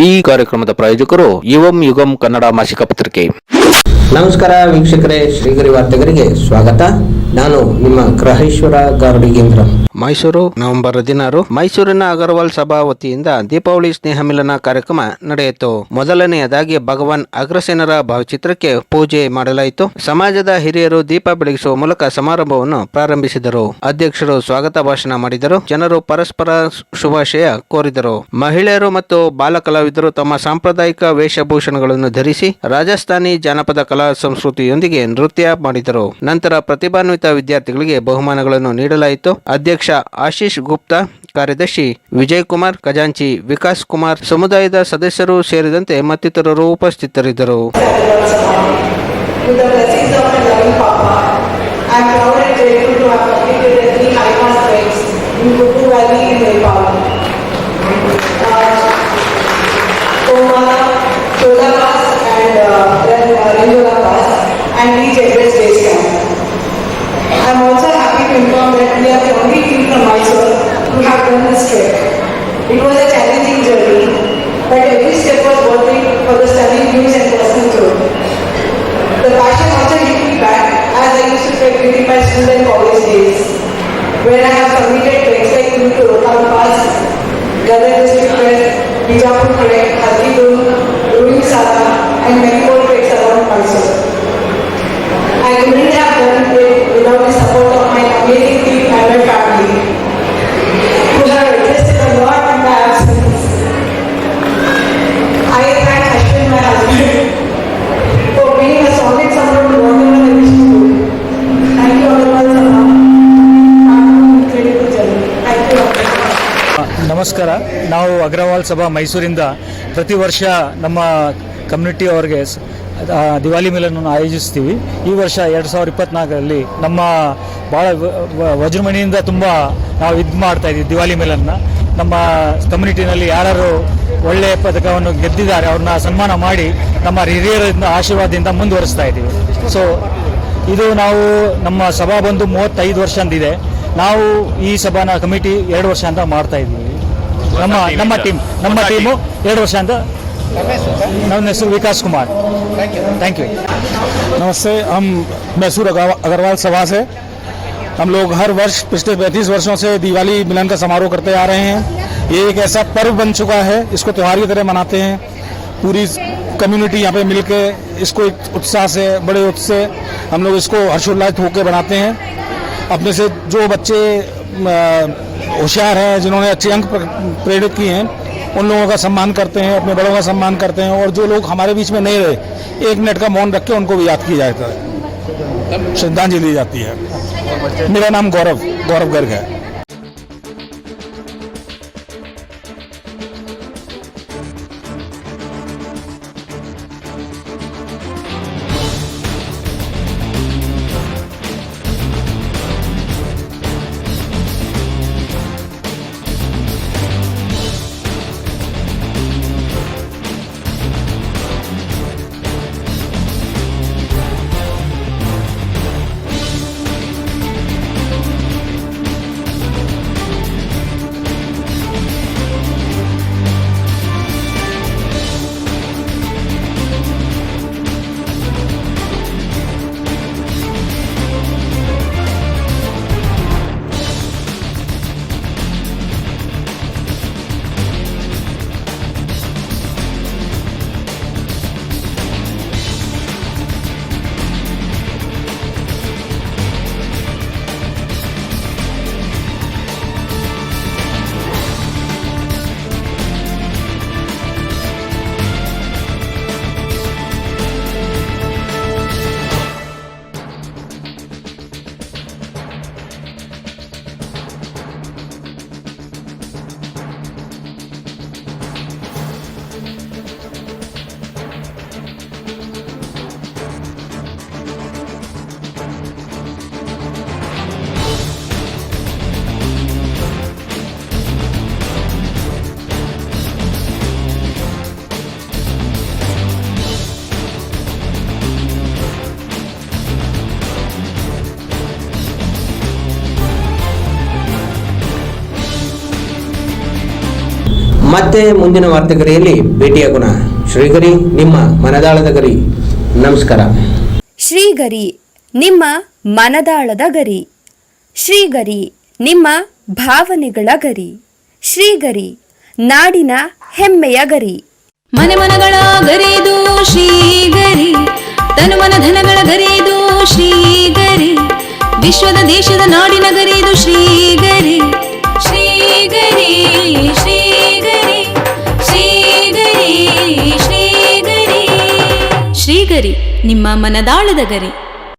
ಈ ಕಾರ್ಯಕ್ರಮದ ಪ್ರಾಯೋಜಕರು ಯುವಂ ಯುಗಂ ಕನ್ನಡ ಮಾಸಿಕ ಪತ್ರಿಕೆ. ನಮಸ್ಕಾರ ವೀಕ್ಷಕರೇ, ಶ್ರೀಗರಿ ವಾರ್ತೆಗರಿಗೆ ಸ್ವಾಗತ. ನಾನು ನಿಮ್ಮ ಗ್ರಹೇಶ್ವರ ಗಾರ್ಡಿಗೇಂದ್ರ. ಮೈಸೂರು ನವೆಂಬರ್ 16 ಮೈಸೂರಿನ ಅಗರ್ವಾಲ್ ಸಭಾ ವತಿಯಿಂದ ದೀಪಾವಳಿ ಸ್ನೇಹ ಮಿಲನ ಕಾರ್ಯಕ್ರಮ ನಡೆಯಿತು. ಮೊದಲನೆಯದಾಗಿ ಭಗವಾನ್ ಅಗ್ರಸೇನರ ಭಾವಚಿತ್ರಕ್ಕೆ ಪೂಜೆ ಮಾಡಲಾಯಿತು. ಸಮಾಜದ ಹಿರಿಯರು ದೀಪ ಬೆಳಗಿಸುವ ಮೂಲಕ ಸಮಾರಂಭವನ್ನು ಪ್ರಾರಂಭಿಸಿದರು. ಅಧ್ಯಕ್ಷರು ಸ್ವಾಗತ ಭಾಷಣ ಮಾಡಿದರು. ಜನರು ಪರಸ್ಪರ ಶುಭಾಶಯ ಕೋರಿದರು. ಮಹಿಳೆಯರು ಮತ್ತು ಬಾಲ ಕಲಾವಿದರು ತಮ್ಮ ಸಾಂಪ್ರದಾಯಿಕ ವೇಷಭೂಷಣಗಳನ್ನು ಧರಿಸಿ ರಾಜಸ್ಥಾನಿ ಜಾನಪದ ಕಲಾ ಸಂಸ್ಕೃತಿಯೊಂದಿಗೆ ನೃತ್ಯ ಮಾಡಿದರು. ನಂತರ ಪ್ರತಿಭಾನ್ವಿತ ವಿದ್ಯಾರ್ಥಿಗಳಿಗೆ ಬಹುಮಾನಗಳನ್ನು ನೀಡಲಾಯಿತು. ಅಧ್ಯಕ್ಷ ಆಶೀಶ್ ಗುಪ್ತಾ, ಕಾರ್ಯದರ್ಶಿ ವಿಜಯ್ ಕುಮಾರ್, ಖಜಾಂಚಿ ವಿಕಾಸ್ ಕುಮಾರ್, ಸಮುದಾಯದ ಸದಸ್ಯರು ಸೇರಿದಂತೆ ಮತ್ತಿತರರು ಉಪಸ್ಥಿತರಿದ್ದರು. I'm also happy to inform that we are the only team from Mysore who have done this trip. It was a challenging journey, but every step was worth it for the stunning views and personal growth. The passion also hit me back as I used to trek during my school and college days, where I have submitted treks like to Rohtang Pass, Gadar District Trek, Bijapur Trek, Hathidun, Ruin Sara, and many more treks around Mysore. I couldn't have done it without the support of my amazing team and my family, who have adjusted a lot in my absence. I thank Ashwin, my husband, for being a solid support to whatever I wish to do. Thank you all for the incredible journey. Thank you. ನಮಸ್ಕಾರ. ನಾವು ಅಗ್ರವಾಲ್ ಸಭಾ ಮೈಸೂರಿಂದ ಪ್ರತಿ ವರ್ಷ ನಮ್ಮ community ಅವರಿಗೆ ದಿವಾಲಿ ಮಿಲನನ್ನು ಆಯೋಜಿಸ್ತೀವಿ. ಈ ವರ್ಷ 2024ರಲ್ಲಿ ನಮ್ಮ ಭಾಳ ವಜ್ರಮಣಿಯಿಂದ ತುಂಬ ನಾವು ಮಾಡ್ತಾಯಿದ್ದೀವಿ ದಿವಾಲಿ ಮಿಲನ್ನ. ನಮ್ಮ ಕಮ್ಯುನಿಟಿನಲ್ಲಿ ಯಾರು ಒಳ್ಳೆಯ ಪದಕವನ್ನು ಗೆದ್ದಿದ್ದಾರೆ ಅವ್ರನ್ನ ಸನ್ಮಾನ ಮಾಡಿ ನಮ್ಮ ಹಿರಿಯರಿಂದ ಆಶೀರ್ವಾದದಿಂದ ಮುಂದುವರಿಸ್ತಾ ಇದ್ದೀವಿ. ಸೊ ಇದು ನಾವು ನಮ್ಮ ಸಭಾ ಬಂದು 35 ವರ್ಷ ಅಂದಿದೆ. ನಾವು ಈ ಸಭಾನ ಕಮಿಟಿ 2 ವರ್ಷ ಅಂತ ಮಾಡ್ತಾ ಇದ್ದೀವಿ. ನಮ್ಮ ಟೀಮು 2 ವರ್ಷ ಅಂತ. ನನ್ನ ಹೆಸರು ವಿಕಾಸ್ ಕುಮಾರ್. Thank you. नमस्ते. हम मैसूर अग्रवाल सभा से हम लोग हर वर्ष पिछले 35 वर्षों से दिवाली मिलन का समारोह करते आ रहे हैं. ये एक ऐसा पर्व बन चुका है, इसको त्यौहार की तरह मनाते हैं. पूरी कम्युनिटी यहाँ पे मिलके इसको एक उत्साह से, बड़े उत्साह से हम लोग इसको हर्षोल्लास होकर बनाते हैं. अपने से जो बच्चे होशियार हैं, जिन्होंने अच्छे अंक प्रेरित किए हैं, उन लोगों का सम्मान करते हैं, अपने बड़ों का सम्मान करते हैं. और जो लोग हमारे बीच में नहीं रहे, 1 मिनट का मौन रख के उनको भी याद किया जाता है, श्रद्धांजलि दी जाती है. मेरा नाम गौरव गर्ग है. ಮತ್ತೆ ಮುಂದಿನ ವಾರ್ತೆಗರಿಯಲ್ಲಿ ಭೇಟಿಯಾಗೋಣ. ಶ್ರೀಗರಿ ನಿಮ್ಮ ಮನದಾಳದ ಗರಿ. ನಮಸ್ಕಾರ. ಶ್ರೀಗರಿ ನಿಮ್ಮ ಮನದಾಳದ ಗರಿ. ಶ್ರೀಗರಿ ನಿಮ್ಮ ಭಾವನೆಗಳ ಗರಿ. ಶ್ರೀಗರಿ ನಾಡಿನ ಹೆಮ್ಮೆಯ ಗರಿ. ಮನೆ ಮನಗಳ ಗರಿದು ಶ್ರೀಗರಿ, ತನು ಮನ ಧನಗಳ ಗರಿದು ಶ್ರೀಗರಿ, ವಿಶ್ವದ ದೇಶದ ನಾಡಿನ ಗರಿದು ಶ್ರೀಗರಿ. ಶ್ರೀಗರಿ ಶ್ರೀಗರಿ ಶ್ರೀಗರಿ ಶ್ರೀಗರಿ ಶ್ರೀಗರಿ ನಿಮ್ಮ ಮನದಾಳದ ಗರಿ.